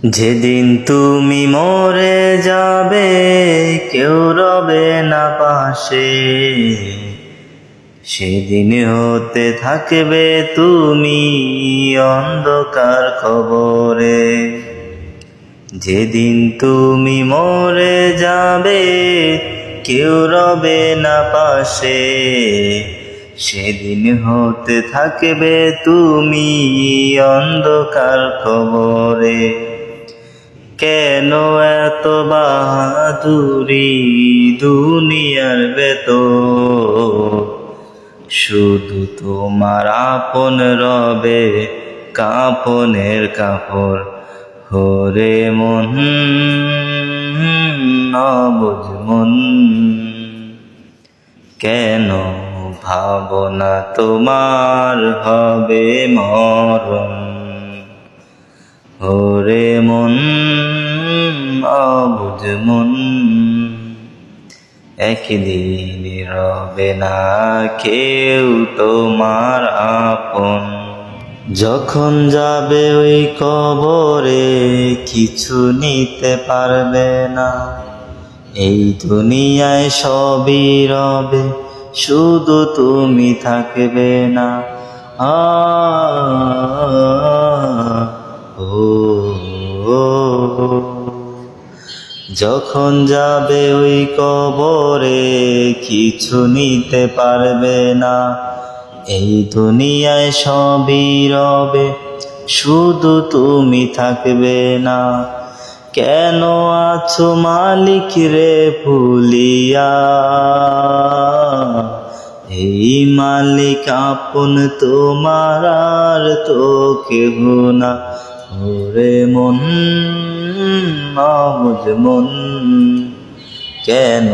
যেদিন তুমি মরে যাবে কেউ রবে না পাশে, সেদিন হতে থাকবে তুমি অন্ধকার কবরে। যেদিন তুমি মরে যাবে কেউ রবে না পাশে, সেদিন হতে থাকবে তুমি অন্ধকার কবরে। কেন এত বাহাদুরি দুনিয়ার ভেতর, শুধু তোমার আপন রবে কাপনের কাপড়। হরে মন অবুঝ মন, কেন ভাবনা তোমার হবে মরণ। ওরে মন অবুঝ মন, একদিন রবে না কেউ তোমার আপন। যখন যাবে ওই কবরে কিছু নিতে পারবে না, এই দুনিয়ায় সবই রবে শুধু তুমি থাকবে না। যখন যাবে ওই কবরে কিছু নিতে পারবে না, এই দুনিয়ায় সবই রবে শুধু তুমি থাকবে না। কেন আছো মালিক রে ভুলিয়া, এই মালিক আপন তোমার আর তো কেহ না। ওরে মন অবুঝ মন, কেন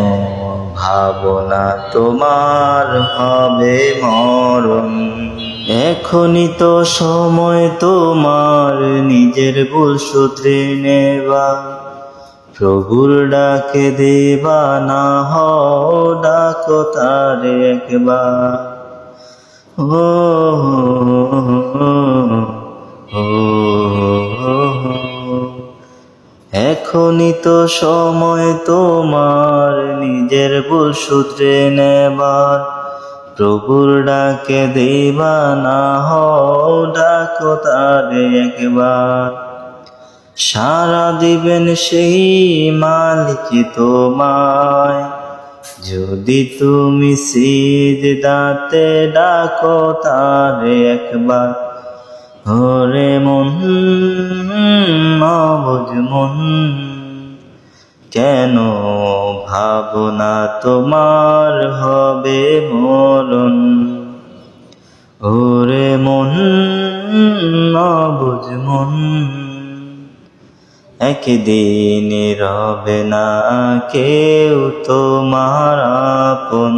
ভাবনা তোমার হবে মরণ। এখনই তো সময় তোমার নিজের ভুল শুধরে নেবা, প্রভুর ডাকে দেবা না হও ডাকো তারে একবার। এখনই তো সময় তোমার নিজের ভুল শুধরে নেবার, প্রভুর ডাকে দেবা না হও ডাকো তারে একবার। সারা দিবেন সেই মালিক তোমায়, যদি তুমি সিজদাতে ডাকো তারে একবার। ওরে মন অবুঝ মন, কেন ভাবনা তোমার হবে মরণ। ওরে মন অবুঝ মন, একদিন রবে না কেউ তোমার আপন।